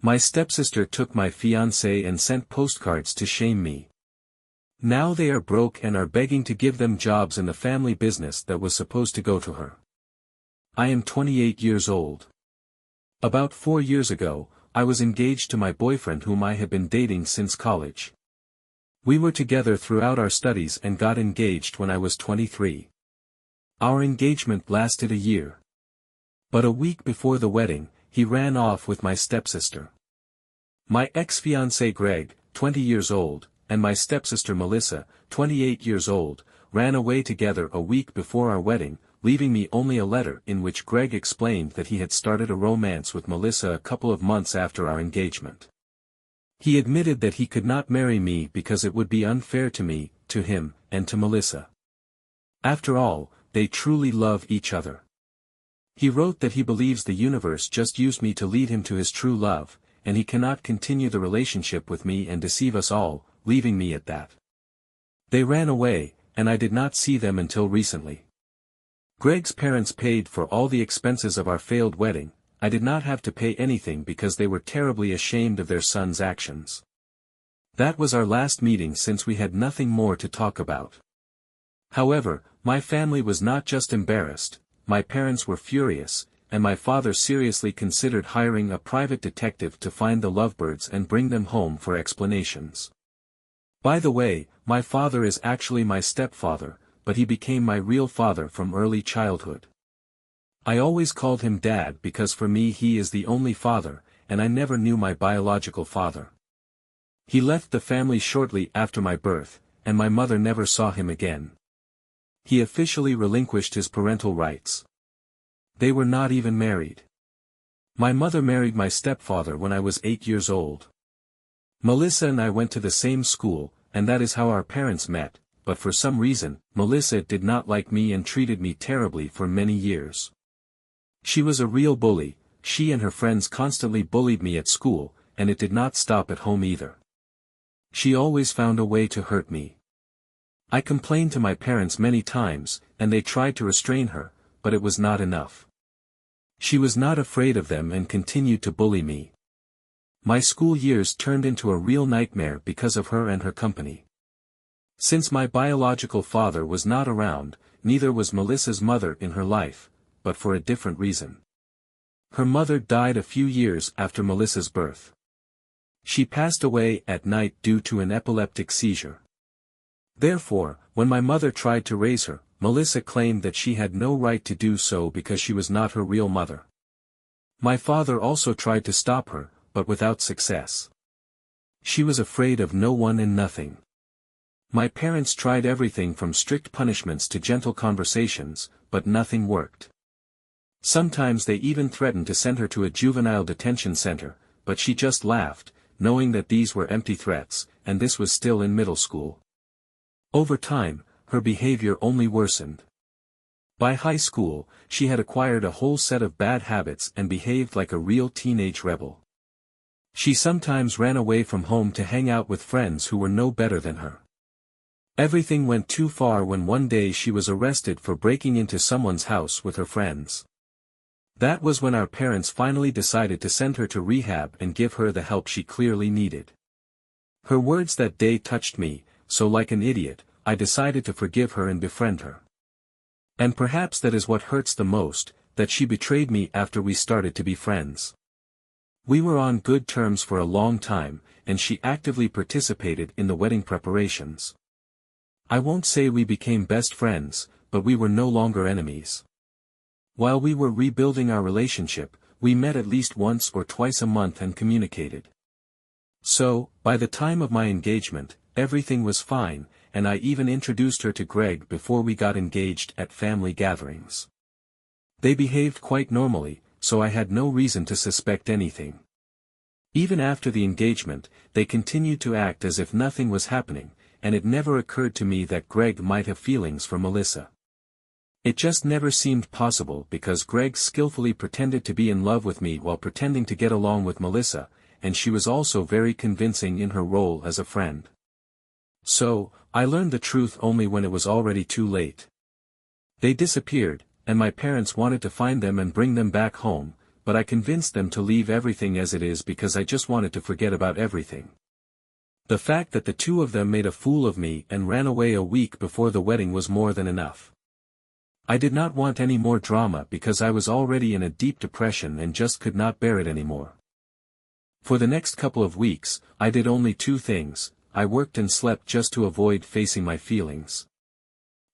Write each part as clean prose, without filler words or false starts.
My stepsister took my fiancé and sent postcards to shame me. Now they are broke and are begging to give them jobs in the family business that was supposed to go to her. I am 28 years old. About 4 years ago, I was engaged to my boyfriend whom I had been dating since college. We were together throughout our studies and got engaged when I was 23. Our engagement lasted a year. But a week before the wedding, he ran off with my stepsister. My ex-fiancé Greg, 20 years old, and my stepsister Melissa, 28 years old, ran away together a week before our wedding, leaving me only a letter in which Greg explained that he had started a romance with Melissa a couple of months after our engagement. He admitted that he could not marry me because it would be unfair to me, to him, and to Melissa. After all, they truly love each other. He wrote that he believes the universe just used me to lead him to his true love, and he cannot continue the relationship with me and deceive us all, leaving me at that. They ran away, and I did not see them until recently. Greg's parents paid for all the expenses of our failed wedding. I did not have to pay anything because they were terribly ashamed of their son's actions. That was our last meeting since we had nothing more to talk about. However, my family was not just embarrassed, my parents were furious, and my father seriously considered hiring a private detective to find the lovebirds and bring them home for explanations. By the way, my father is actually my stepfather, but he became my real father from early childhood. I always called him Dad because for me he is the only father, and I never knew my biological father. He left the family shortly after my birth, and my mother never saw him again. He officially relinquished his parental rights. They were not even married. My mother married my stepfather when I was 8 years old. Melissa and I went to the same school, and that is how our parents met, but for some reason, Melissa did not like me and treated me terribly for many years. She was a real bully. She and her friends constantly bullied me at school, and it did not stop at home either. She always found a way to hurt me. I complained to my parents many times, and they tried to restrain her, but it was not enough. She was not afraid of them and continued to bully me. My school years turned into a real nightmare because of her and her company. Since my biological father was not around, neither was Melissa's mother in her life, but for a different reason. Her mother died a few years after Melissa's birth. She passed away at night due to an epileptic seizure. Therefore, when my mother tried to raise her, Melissa claimed that she had no right to do so because she was not her real mother. My father also tried to stop her, but without success. She was afraid of no one and nothing. My parents tried everything from strict punishments to gentle conversations, but nothing worked. Sometimes they even threatened to send her to a juvenile detention center, but she just laughed, knowing that these were empty threats, and this was still in middle school. Over time, her behavior only worsened. By high school, she had acquired a whole set of bad habits and behaved like a real teenage rebel. She sometimes ran away from home to hang out with friends who were no better than her. Everything went too far when one day she was arrested for breaking into someone's house with her friends. That was when our parents finally decided to send her to rehab and give her the help she clearly needed. Her words that day touched me, so like an idiot, I decided to forgive her and befriend her. And perhaps that is what hurts the most, that she betrayed me after we started to be friends. We were on good terms for a long time, and she actively participated in the wedding preparations. I won't say we became best friends, but we were no longer enemies. While we were rebuilding our relationship, we met at least once or twice a month and communicated. So, by the time of my engagement, everything was fine, and I even introduced her to Greg before we got engaged at family gatherings. They behaved quite normally, so I had no reason to suspect anything. Even after the engagement, they continued to act as if nothing was happening, and it never occurred to me that Greg might have feelings for Melissa. It just never seemed possible because Greg skillfully pretended to be in love with me while pretending to get along with Melissa, and she was also very convincing in her role as a friend. So, I learned the truth only when it was already too late. They disappeared, and my parents wanted to find them and bring them back home, but I convinced them to leave everything as it is because I just wanted to forget about everything. The fact that the two of them made a fool of me and ran away a week before the wedding was more than enough. I did not want any more drama because I was already in a deep depression and just could not bear it anymore. For the next couple of weeks, I did only two things: I worked and slept just to avoid facing my feelings.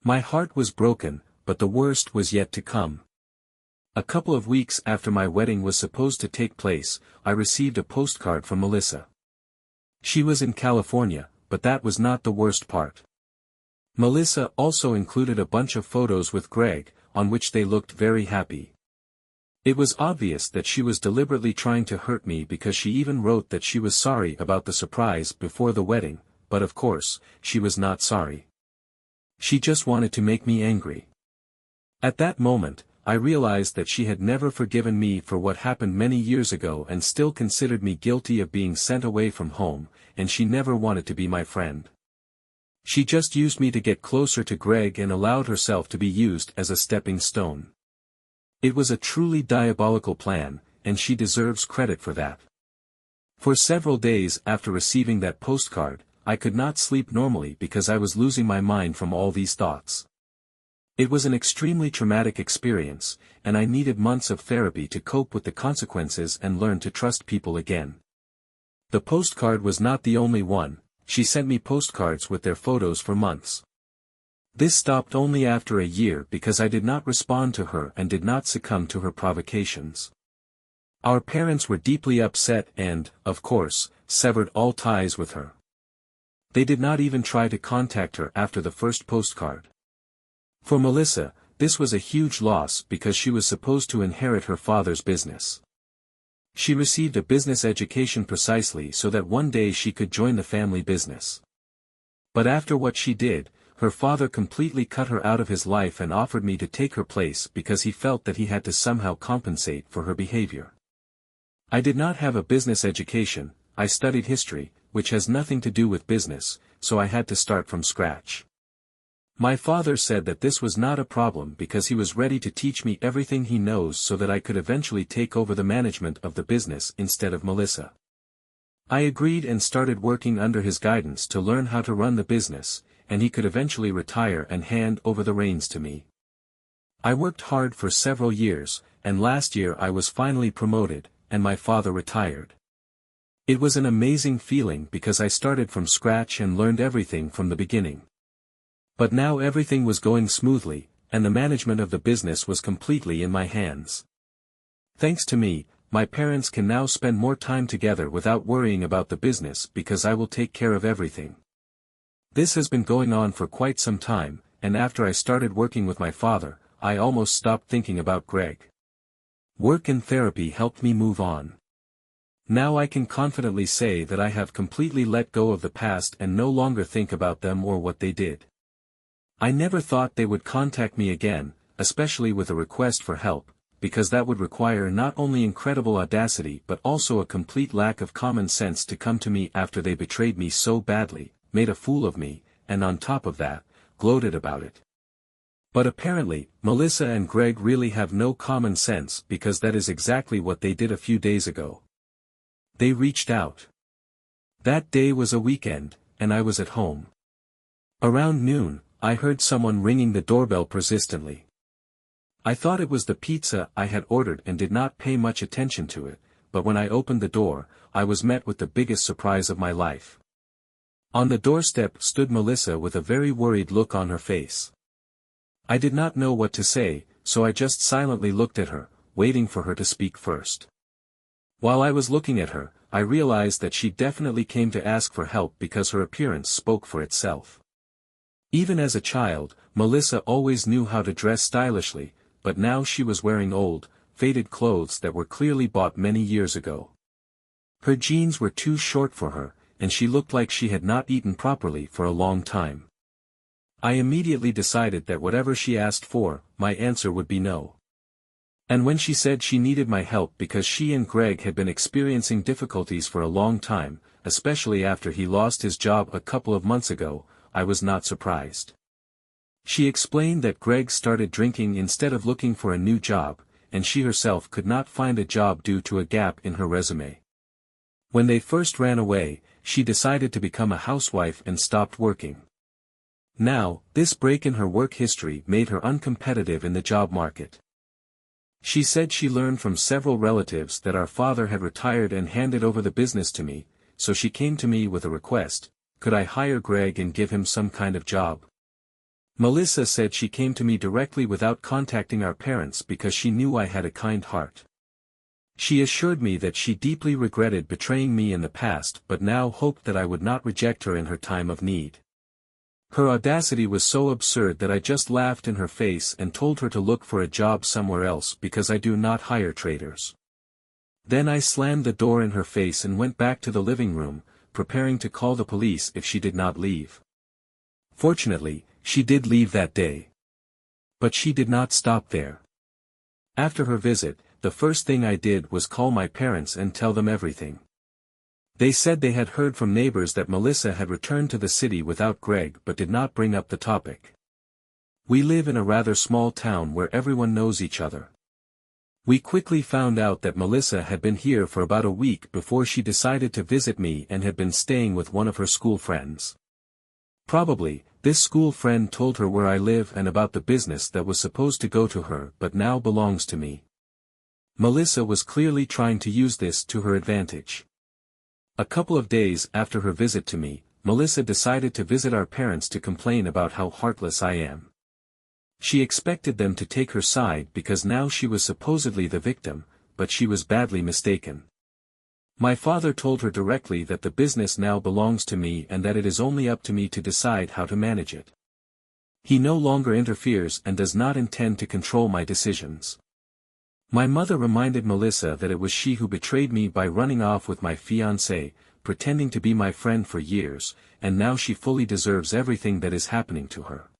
My heart was broken, but the worst was yet to come. A couple of weeks after my wedding was supposed to take place, I received a postcard from Melissa. She was in California, but that was not the worst part. Melissa also included a bunch of photos with Greg, on which they looked very happy. It was obvious that she was deliberately trying to hurt me because she even wrote that she was sorry about the surprise before the wedding, but of course, she was not sorry. She just wanted to make me angry. At that moment, I realized that she had never forgiven me for what happened many years ago and still considered me guilty of being sent away from home, and she never wanted to be my friend. She just used me to get closer to Greg and allowed herself to be used as a stepping stone. It was a truly diabolical plan, and she deserves credit for that. For several days after receiving that postcard, I could not sleep normally because I was losing my mind from all these thoughts. It was an extremely traumatic experience, and I needed months of therapy to cope with the consequences and learn to trust people again. The postcard was not the only one. She sent me postcards with their photos for months. This stopped only after a year because I did not respond to her and did not succumb to her provocations. Our parents were deeply upset and, of course, severed all ties with her. They did not even try to contact her after the first postcard. For Melissa, this was a huge loss because she was supposed to inherit her father's business. She received a business education precisely so that one day she could join the family business. But after what she did, her father completely cut her out of his life and offered me to take her place because he felt that he had to somehow compensate for her behavior. I did not have a business education. I studied history, which has nothing to do with business, so I had to start from scratch. My father said that this was not a problem because he was ready to teach me everything he knows so that I could eventually take over the management of the business instead of Melissa. I agreed and started working under his guidance to learn how to run the business, and he could eventually retire and hand over the reins to me. I worked hard for several years, and last year I was finally promoted, and my father retired. It was an amazing feeling because I started from scratch and learned everything from the beginning. But now everything was going smoothly, and the management of the business was completely in my hands. Thanks to me, my parents can now spend more time together without worrying about the business because I will take care of everything. This has been going on for quite some time, and after I started working with my father, I almost stopped thinking about Greg. Work and therapy helped me move on. Now I can confidently say that I have completely let go of the past and no longer think about them or what they did. I never thought they would contact me again, especially with a request for help, because that would require not only incredible audacity but also a complete lack of common sense to come to me after they betrayed me so badly, made a fool of me, and on top of that, gloated about it. But apparently, Melissa and Greg really have no common sense because that is exactly what they did a few days ago. They reached out. That day was a weekend, and I was at home. Around noon, I heard someone ringing the doorbell persistently. I thought it was the pizza I had ordered and did not pay much attention to it, but when I opened the door, I was met with the biggest surprise of my life. On the doorstep stood Melissa with a very worried look on her face. I did not know what to say, so I just silently looked at her, waiting for her to speak first. While I was looking at her, I realized that she definitely came to ask for help because her appearance spoke for itself. Even as a child, Melissa always knew how to dress stylishly, but now she was wearing old, faded clothes that were clearly bought many years ago. Her jeans were too short for her, and she looked like she had not eaten properly for a long time. I immediately decided that whatever she asked for, my answer would be no. And when she said she needed my help because she and Greg had been experiencing difficulties for a long time, especially after he lost his job a couple of months ago, I was not surprised. She explained that Greg started drinking instead of looking for a new job, and she herself could not find a job due to a gap in her resume. When they first ran away, she decided to become a housewife and stopped working. Now, this break in her work history made her uncompetitive in the job market. She said she learned from several relatives that our father had retired and handed over the business to me, so she came to me with a request: could I hire Greg and give him some kind of job? Melissa said she came to me directly without contacting our parents because she knew I had a kind heart. She assured me that she deeply regretted betraying me in the past but now hoped that I would not reject her in her time of need. Her audacity was so absurd that I just laughed in her face and told her to look for a job somewhere else because I do not hire traitors. Then I slammed the door in her face and went back to the living room, preparing to call the police if she did not leave. Fortunately, she did leave that day. But she did not stop there. After her visit, the first thing I did was call my parents and tell them everything. They said they had heard from neighbors that Melissa had returned to the city without Greg but did not bring up the topic. We live in a rather small town where everyone knows each other. We quickly found out that Melissa had been here for about a week before she decided to visit me and had been staying with one of her school friends. Probably, this school friend told her where I live and about the business that was supposed to go to her but now belongs to me. Melissa was clearly trying to use this to her advantage. A couple of days after her visit to me, Melissa decided to visit our parents to complain about how heartless I am. She expected them to take her side because now she was supposedly the victim, but she was badly mistaken. My father told her directly that the business now belongs to me and that it is only up to me to decide how to manage it. He no longer interferes and does not intend to control my decisions. My mother reminded Melissa that it was she who betrayed me by running off with my fiancé, pretending to be my friend for years, and now she fully deserves everything that is happening to her.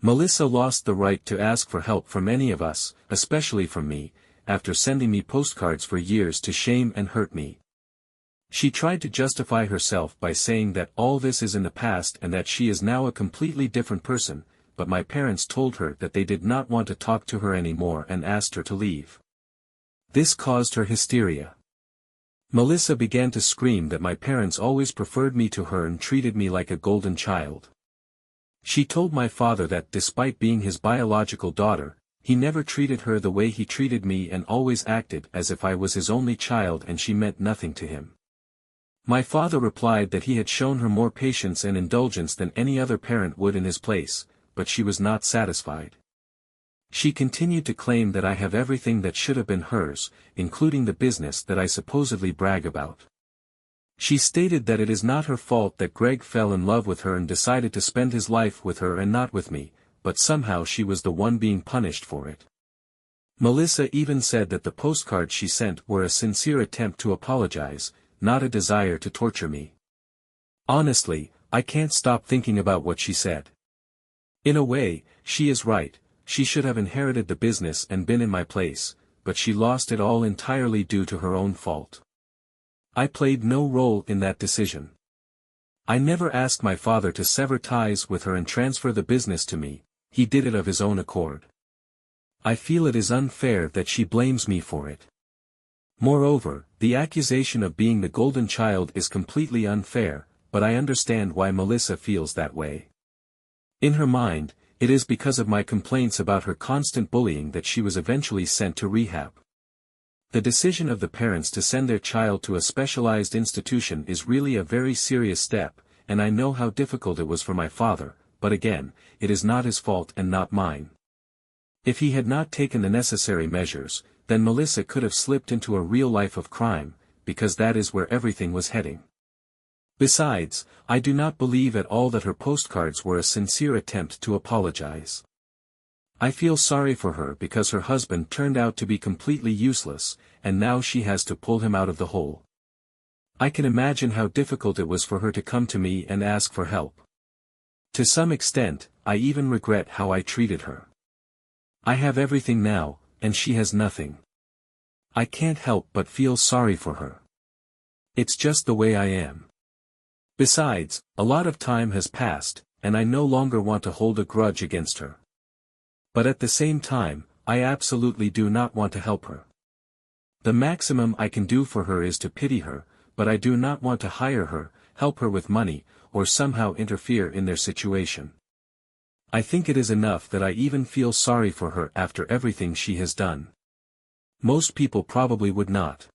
Melissa lost the right to ask for help from any of us, especially from me, after sending me postcards for years to shame and hurt me. She tried to justify herself by saying that all this is in the past and that she is now a completely different person, but my parents told her that they did not want to talk to her anymore and asked her to leave. This caused her hysteria. Melissa began to scream that my parents always preferred me to her and treated me like a golden child. She told my father that despite being his biological daughter, he never treated her the way he treated me and always acted as if I was his only child and she meant nothing to him. My father replied that he had shown her more patience and indulgence than any other parent would in his place, but she was not satisfied. She continued to claim that I have everything that should have been hers, including the business that I supposedly brag about. She stated that it is not her fault that Greg fell in love with her and decided to spend his life with her and not with me, but somehow she was the one being punished for it. Melissa even said that the postcards she sent were a sincere attempt to apologize, not a desire to torture me. Honestly, I can't stop thinking about what she said. In a way, she is right. She should have inherited the business and been in my place, but she lost it all entirely due to her own fault. I played no role in that decision. I never asked my father to sever ties with her and transfer the business to me, he did it of his own accord. I feel it is unfair that she blames me for it. Moreover, the accusation of being the golden child is completely unfair, but I understand why Melissa feels that way. In her mind, it is because of my complaints about her constant bullying that she was eventually sent to rehab. The decision of the parents to send their child to a specialized institution is really a very serious step, and I know how difficult it was for my father, but again, it is not his fault and not mine. If he had not taken the necessary measures, then Melissa could have slipped into a real life of crime, because that is where everything was heading. Besides, I do not believe at all that her postcards were a sincere attempt to apologize. I feel sorry for her because her husband turned out to be completely useless, and now she has to pull him out of the hole. I can imagine how difficult it was for her to come to me and ask for help. To some extent, I even regret how I treated her. I have everything now, and she has nothing. I can't help but feel sorry for her. It's just the way I am. Besides, a lot of time has passed, and I no longer want to hold a grudge against her. But at the same time, I absolutely do not want to help her. The maximum I can do for her is to pity her, but I do not want to hire her, help her with money, or somehow interfere in their situation. I think it is enough that I even feel sorry for her after everything she has done. Most people probably would not.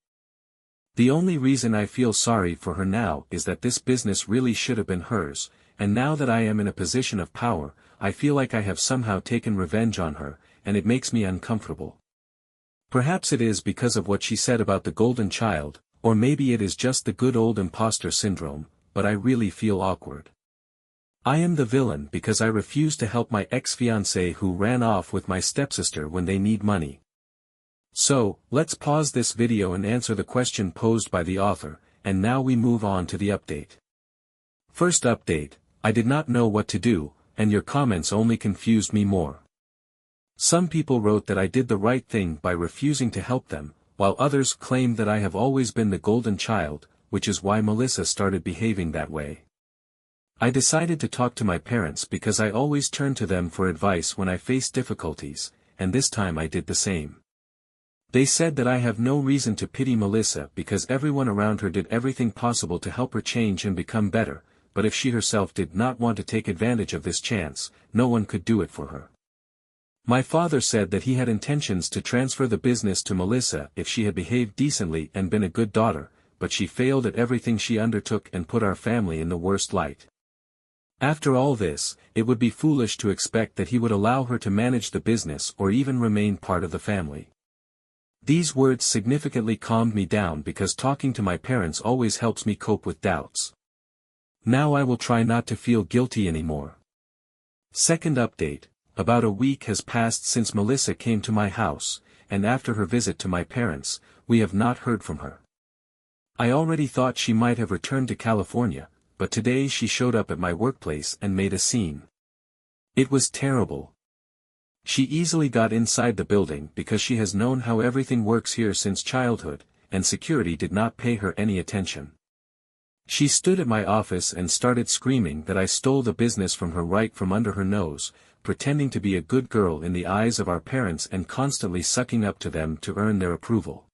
The only reason I feel sorry for her now is that this business really should have been hers, and now that I am in a position of power, I feel like I have somehow taken revenge on her, and it makes me uncomfortable. Perhaps it is because of what she said about the golden child, or maybe it is just the good old imposter syndrome, but I really feel awkward. I am the villain because I refuse to help my ex-fiancé who ran off with my stepsister when they need money. So, let's pause this video and answer the question posed by the author, and now we move on to the update. First update, I did not know what to do, and your comments only confused me more. Some people wrote that I did the right thing by refusing to help them, while others claimed that I have always been the golden child, which is why Melissa started behaving that way. I decided to talk to my parents because I always turn to them for advice when I face difficulties, and this time I did the same. They said that I have no reason to pity Melissa because everyone around her did everything possible to help her change and become better, but if she herself did not want to take advantage of this chance, no one could do it for her. My father said that he had intentions to transfer the business to Melissa if she had behaved decently and been a good daughter, but she failed at everything she undertook and put our family in the worst light. After all this, it would be foolish to expect that he would allow her to manage the business or even remain part of the family. These words significantly calmed me down because talking to my parents always helps me cope with doubts. Now I will try not to feel guilty anymore. Second update, about a week has passed since Melissa came to my house, and after her visit to my parents, we have not heard from her. I already thought she might have returned to California, but today she showed up at my workplace and made a scene. It was terrible. She easily got inside the building because she has known how everything works here since childhood, and security did not pay her any attention. She stood at my office and started screaming that I stole the business from her right from under her nose, pretending to be a good girl in the eyes of our parents and constantly sucking up to them to earn their approval.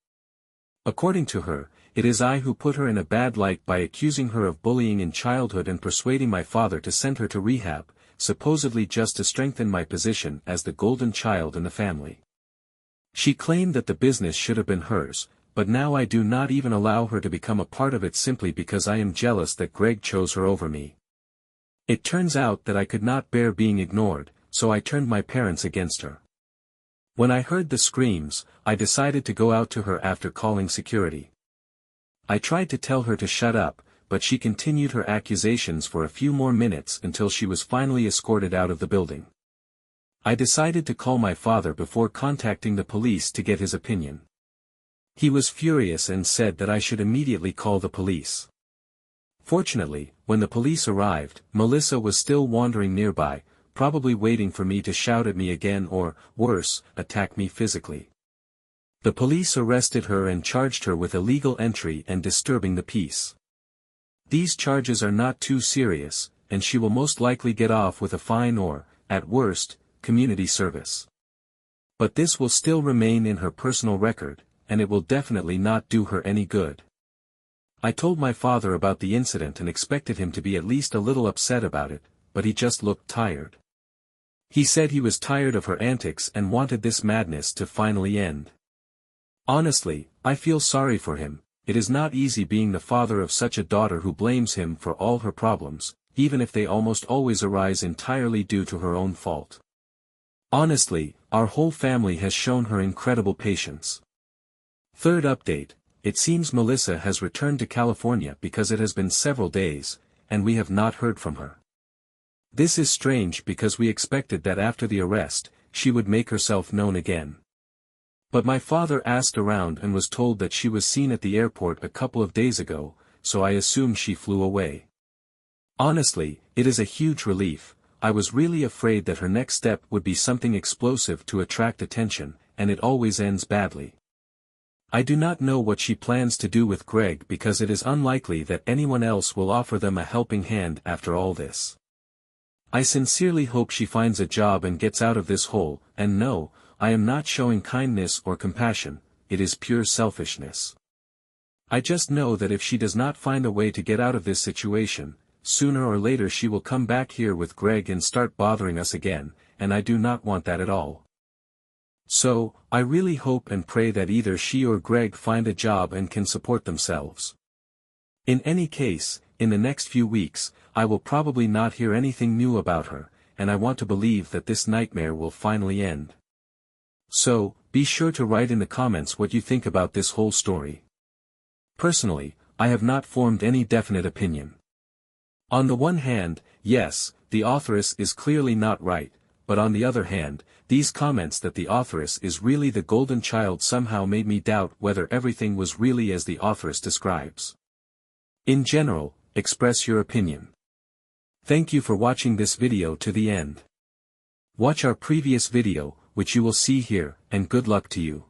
According to her, it is I who put her in a bad light by accusing her of bullying in childhood and persuading my father to send her to rehab, supposedly just to strengthen my position as the golden child in the family. She claimed that the business should have been hers, but now I do not even allow her to become a part of it simply because I am jealous that Greg chose her over me. It turns out that I could not bear being ignored, so I turned my parents against her. When I heard the screams, I decided to go out to her after calling security. I tried to tell her to shut up, but she continued her accusations for a few more minutes until she was finally escorted out of the building. I decided to call my father before contacting the police to get his opinion. He was furious and said that I should immediately call the police. Fortunately, when the police arrived, Melissa was still wandering nearby, probably waiting for me to shout at me again or, worse, attack me physically. The police arrested her and charged her with illegal entry and disturbing the peace. These charges are not too serious, and she will most likely get off with a fine or, at worst, community service. But this will still remain in her personal record, and it will definitely not do her any good. I told my father about the incident and expected him to be at least a little upset about it, but he just looked tired. He said he was tired of her antics and wanted this madness to finally end. Honestly, I feel sorry for him. It is not easy being the father of such a daughter who blames him for all her problems, even if they almost always arise entirely due to her own fault. Honestly, our whole family has shown her incredible patience. Third update, it seems Melissa has returned to California because it has been several days, and we have not heard from her. This is strange because we expected that after the arrest, she would make herself known again. But my father asked around and was told that she was seen at the airport a couple of days ago, so I assume she flew away. Honestly, it is a huge relief. I was really afraid that her next step would be something explosive to attract attention, and it always ends badly. I do not know what she plans to do with Greg because it is unlikely that anyone else will offer them a helping hand after all this. I sincerely hope she finds a job and gets out of this hole, and no, I am not showing kindness or compassion, it is pure selfishness. I just know that if she does not find a way to get out of this situation, sooner or later she will come back here with Greg and start bothering us again, and I do not want that at all. So, I really hope and pray that either she or Greg find a job and can support themselves. In any case, in the next few weeks, I will probably not hear anything new about her, and I want to believe that this nightmare will finally end. So, be sure to write in the comments what you think about this whole story. Personally, I have not formed any definite opinion. On the one hand, yes, the authoress is clearly not right, but on the other hand, these comments that the authoress is really the golden child somehow made me doubt whether everything was really as the authoress describes. In general, express your opinion. Thank you for watching this video to the end. Watch our previous video, which you will see here, and good luck to you.